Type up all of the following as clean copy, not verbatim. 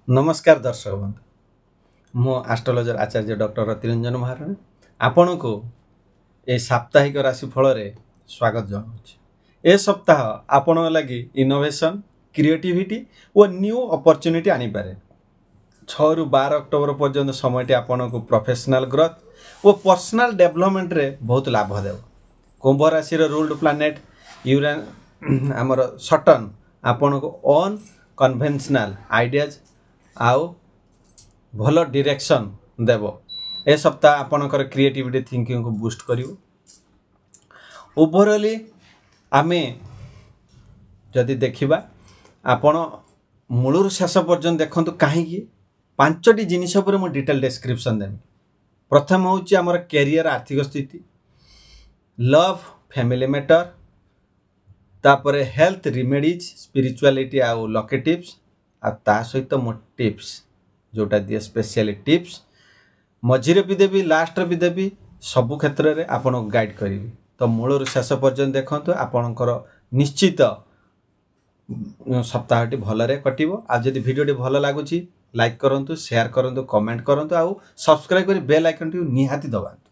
नमस्कार दर्शक बंधु मो एस्ट्रोलॉजर आचार्य डॉक्टर रतिरंजन महाराणी आपण को ए साप्ताहिक राशिफल रे स्वागत जनाऊँ। ए सप्ताह आपण लगी इनोवेशन क्रिएटिविटी और न्यू अपॉर्चुनिटी आनी पारे। 6 रु 12 अक्टोबर पर्यंत समय आपण को प्रोफेशनल ग्रोथ और पर्सनल डेवलपमेंट रे बहुत लाभ देव। कुंभ राशि रूल्ड प्लैनेट यूरेन आमर सटन आपण को ऑन कन्वेंशनल आइडियाज आउ भल डायरेक्शन देव। ए सप्ताह आपणकर क्रिएटिविटी थिंकिंग को बूस्ट करिवो। ओवरऑली आमे जदि देखिबा आपण मूलर शेष पर्यंत देखंतु कहीं 5टी जिनिस पर मु डिटेल डिस्क्रिप्शन देमी। प्रथम होची हमर कैरियर आर्थिक स्थिति, लव फैमिली मैटर, तापर हेल्थ रिमेडीज स्पिरिचुअलिटी आउ लकी टिप्स आ ता सहित मो टिप्स जोटा दिए स्पेशल टिप्स मझिरे भी देवी लास्ट भी देवी सबु क्षेत्र में आपन गाइड करी। तो मूलर शेष पर्यंत देखंतु आपनकर निश्चित सप्ताहटी भलरे कटिवो। आ जदि वीडियोटी भल लागुची लाइक करंतु, शेयर करंतु, कमेंट करंतु आउ सब्सक्राइब करी बेल आइकन टी निहाती दबांतु।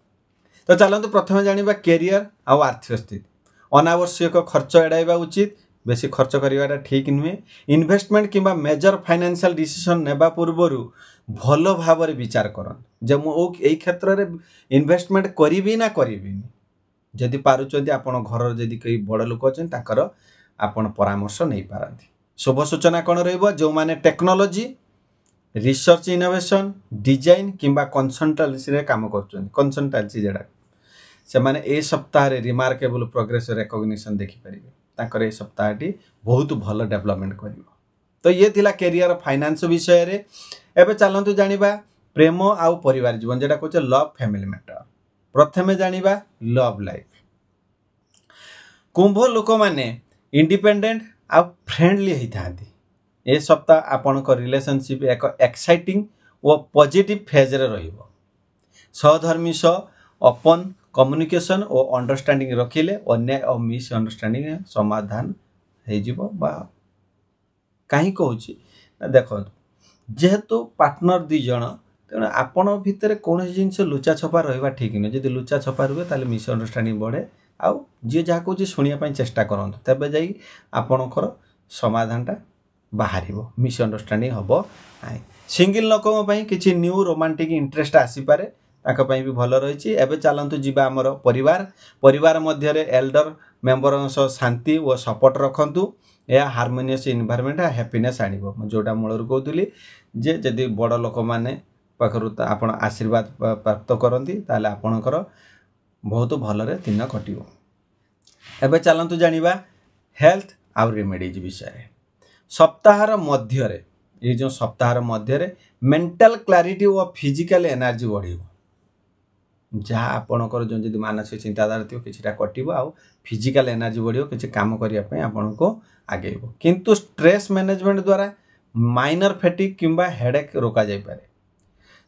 तो चलंतु प्रथमे जानिबा कैरियर आउ आर्थिक स्थिति। अनावश्यक खर्च एड़ाइबा उचित, बेसी खर्च करिवाटा ठीक नुहे। इन्वेस्टमेंट किंबा मेजर फाइनेंशियल डिसीजन नेबा पूर्वरु भल भाव विचार करन जे मु एई क्षेत्र रे इन्वेस्टमेंट करिबी ना करिबिनी। जदि पारुचंती आपण घर जदि कई बड़ लोक अछन ताकर आपण परामर्श नै पारंती। शुभ सूचना कोन रहइबो जो माने टेक्नोलॉजी, रिसर्च, इनोवेशन, डिजाइन किंबा कंसल्टेंसी रे काम करछन, कंसल्टेंसी जेडा से माने ए सप्ताह रे रिमार्केबल प्रोग्रेस रिकॉग्निशन देखि परिबे। ताकर ए सप्ताहटी बहुत भल डेवलपमेंट करिवो। तो ये थिला कैरियर फाइनेंस विषय रे। एबे चलंतु जानिबा प्रेम आउ परिवार जीवन जेडा कहछ लव फैमिली मैटर। प्रथमे जानिबा लव लाइफ। कुंभ लोक माने इंडिपेंडेंट आउ फ्रेंडली हितांती। ए सप्ताह आपन को रिलेशनशिप एक एक्साइटिंग और पॉजिटिव फेज रे रहिबो। सहधर्मी ओपन कम्युनिकेशन और अंडरस्टैंडिंग रखिले अन्य और मिसअंडरस्टैंडिंग समाधान हे जीवो। बा कहीं कहूँ देखो जेहेतु पार्टनर दी जन तेणु आपण भितर कौन जिनस लुचा छपा रहा ठीक नुहे। जब लुचा छपा रुए ताले मिसअंडरस्टैंडिंग बढ़े। आउ जी जहाँ कह शुणा चेष्टा करते तेज जा आपणकर समाधानटा बाहर मिसअंडरस्टैंडिंग हम ना। सिंगल लोक किसी न्यू रोमांटिक इंटरेस्ट आसीपे ताकि भी भल रही। एवं चलतु जीवा आमर परिवार मध्य एल्डर मेंबर शांति और सपोर्ट रखु। यह हार्मोनियस इन्वायरमेंट हैप्पीनेस आनिबो। जोटा मूलर कहूली जे जदि बड़ लोक मैंने पाखर आप आशीर्वाद प्राप्त करती ताले आपणकर बहुत भलरे दिन कटिवो। एबे चलतु जानिबा हेल्थ आउ रेमेडीज विषय। सप्ताहर मध्य ये जो सप्ताहर मध्य मेंटल क्लैरिटी और फिजिकल एनर्जी बढ़िबो। जहाँ आपणकर जो जदि मानसिक चिंताधारा थी किछिटा कटिबो आउ फिजिकल एनर्जी बढ़िबो। किछि काम करिया पय आपन को आगेबो। किंतु स्ट्रेस मैनेजमेंट द्वारा माइनर फैटिक किंबा हेडेक रोका जाय पारे।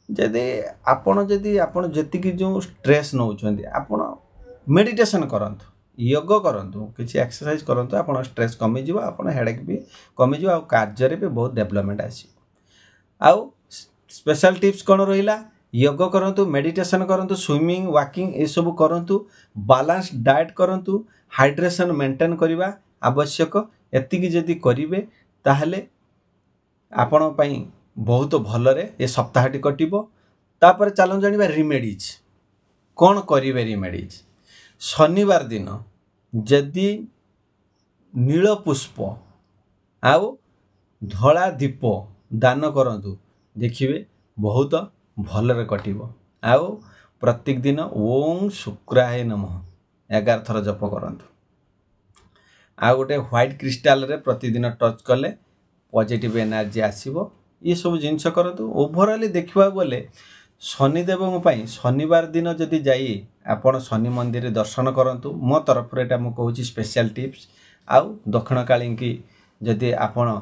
जदि आपण जतिकि जो स्ट्रेस नउछन्ती आपण मेडिटेशन करंतु, योग करंतु, किछि एक्सरसाइज करंतु, आपण स्ट्रेस कमी जिवो, आपण हेडेक भी कमी जिवो, आउ कार्य रे भी बहुत डेवलपमेंट आसी। आउ स्पेशल टिप्स कोन रहिला योग करंतु, मेडिटेशन करंतु, स्विमिंग वॉकिंग ये सब करंतु, बैलेंस डाइट करंतु, हाइड्रेशन मेंटेन करिबा आवश्यक। एतिकी जदि करिवे ताहले आपण पई बहुत भलरे ये सप्ताहटी कटिबो। तापर चलन जानिबा रिमेडीज कोन करिवे। रिमेडीज शनिवार दिन जदि नील पुष्प आउ धला दीप दान करंतु देखिवे बहुत भलरे कटिबो। आउ प्रत्येक दिन ओम शुक्राय नमः 11 थर जप करंतु। आउ गोटे व्हाइट क्रिस्टाल रे प्रतिदिन टच कले पॉजिटिव एनर्जी आसीबो। ये सब जिनस करंतु। ओवरऑली देखिबा गले शनिदेव पई शनिवार दिन जदि जाई आपण शनि मंदिर दर्शन करंतु। मो तरफ एटा मु कहूची स्पेशल टिप्स। आउ दक्षिण काली की जदि आपण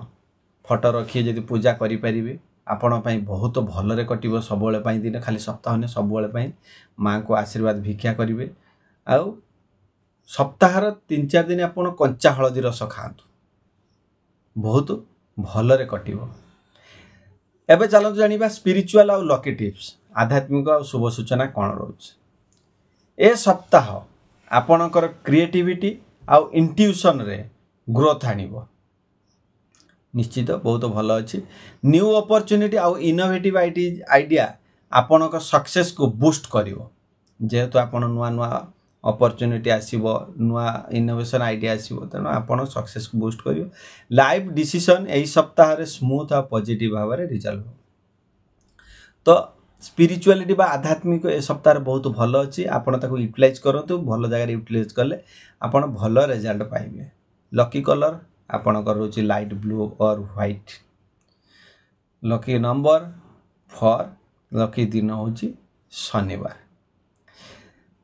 फोटो रखिए जदि पूजा करि परिबे आपण पई बहुत भलरे कटिबो। सबोले पई दिन खाली सप्ताह ने सबोले पई मां को आशीर्वाद भिक्षा करिवे। आउ सप्ताहर 3-4 दिन आपण कंचा हळदी रस खातु बहुत भलरे कटिबो। एबे चलतु जानिबा स्पिरिचुअल आ लकी टिप्स आध्यात्मिक आ शुभ सूचना कौन रोच ए सप्ताह आपणकर क्रिएटिविटी आ इंट्यूशन रे ग्रोथ आनिबो निश्चित बहुत भल अच्छी न्यू अपॉर्चुनिटी आ इनोवेटिव आइडिया आपणक सक्सेस को बूस्ट करिवो जेहेतु आपण नुआ नुआ अपॉर्चुनिटी आसीबो नुआ इनोवेशन आइडिया आसीबो तेणु आपण सक्सेस को बूस्ट करिवो लाइफ डिसीजन एही सप्ताह रे स्मूथ आ पॉजिटिव भाव रे रिजल्ट तो स्पिरिचुअलिटी बा आध्यात्मिक ए सप्ताह बहुत भल अच्छी आपण ताको यूटिलाइज करंतु भल जगह यूटिलाइज करले आपण भल रिजल्ट पाइबे लकी कलर आपणकर रोची लाइट ब्लू और व्हाइट लकी नंबर 4 लकी दिन होची शनिवार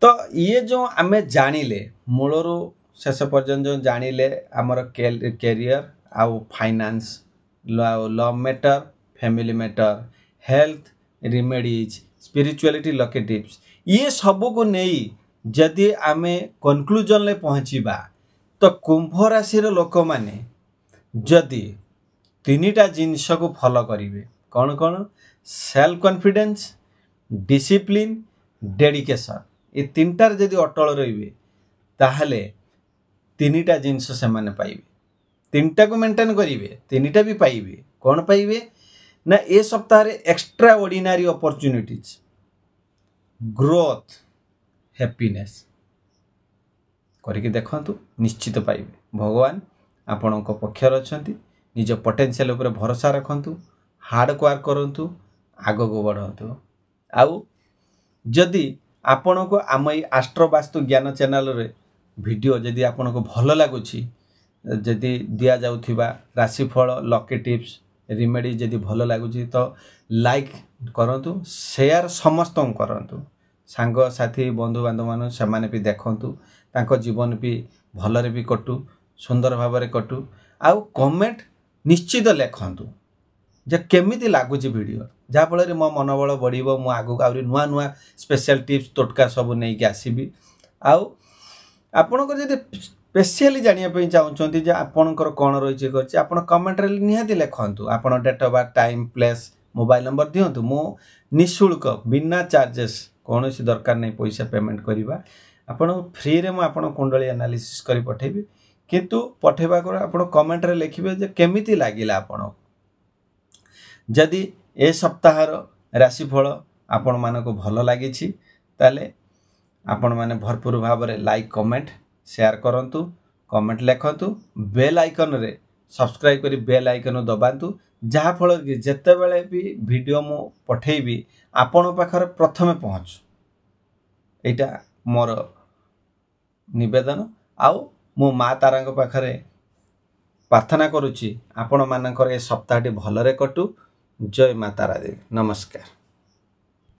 तो ये जो आमे जानिले मूलरो शेष पर्यंत जो जानिले आमर कैरियर आउ finance love matter family matter health remedies spirituality lucky tips ये सब को नहीं जदि आमे कंक्लूजन ले पहुँचीबा तो कुंभ राशि लोक माने जदि तीनिटा जिनिस को फॉलो करिवे कौन कौन सेल्फ कॉन्फिडेंस डिसिप्लिन डेडिकेशन ये तीनटार जदि अटल रहिबे ताहले तीनिटा जिनिस से माने पाइबे तीनटा को मेंटेन करिवे तीनिटा भी पाइबे कौन पाइबे ना ए सप्ताह रे extra ordinary opportunities growth happiness करके देखंतु निश्चित पाइबे भगवान आपण पक्षर अछंती निज पोटेंशियल ऊपर भरोसा रखंतु हार्ड वर्क करंतु आगो को बढ़ंतु आउ जदि आपण को आम आस्ट्रो वास्तु ज्ञान चैनल रे वीडियो जदि आपण को भल लागुछि जदि दिया जाउथिबा राशिफल लकी टिप्स रिमेडी जदि भल लागुछि तो लाइक करंतु शेयर समस्त करंतु सांग साथी बंधु बांधव मान से माने भी देखंतु तांको जीवन भी भलरे भी कटू सुंदर भाव रे कटू आउ कमेंट निश्चित लेखंतु जे केमिति लागुछि वीडियो जहाँ फल मो मनोबल बढ़िबो मो आगु आउरी नुआ नुआ स्पेशल टिप्स तोटका सब नहीं कि आसीबी आउ आपणकर जदि स्पेशली जानिया पई चाहउछंती जे आपणकर कोन रहिछि करछि आपण कमेंट रे निहाती लेखंतु आपण date of birth time place mobile number दियंतु मो निशुल्क बिना चार्जेस कौनसी दरकार नहीं पैसा पेमेंट करिबा आपण फ्री रे मो आपण कुंडली एनालिसिस करी पठेबी किंतु पठेबा को आपण कमेंट रे लिखिबे जे केमिति लागिला आपण जदि ए सप्ताह राशिफल आपण मानको भल लागिछि ताले आपण माने भरपूर भाव रे लाइक कमेंट शेयर करंतु कमेंट लेखंतु बेल आइकन रे सब्सक्राइब करी बेल आइकन दबांतु जहाँ फल कि जेते बेले भी वीडियो मु पठेबी आपण पाखर प्रथमे पहुँच एटा मोर निवेदन आउ मो माँ तारांग पाखरे प्रार्थना करुच्ची आपण मानकर ए सप्ताहटी भलरे कटू जय माँ तारा देवी नमस्कार।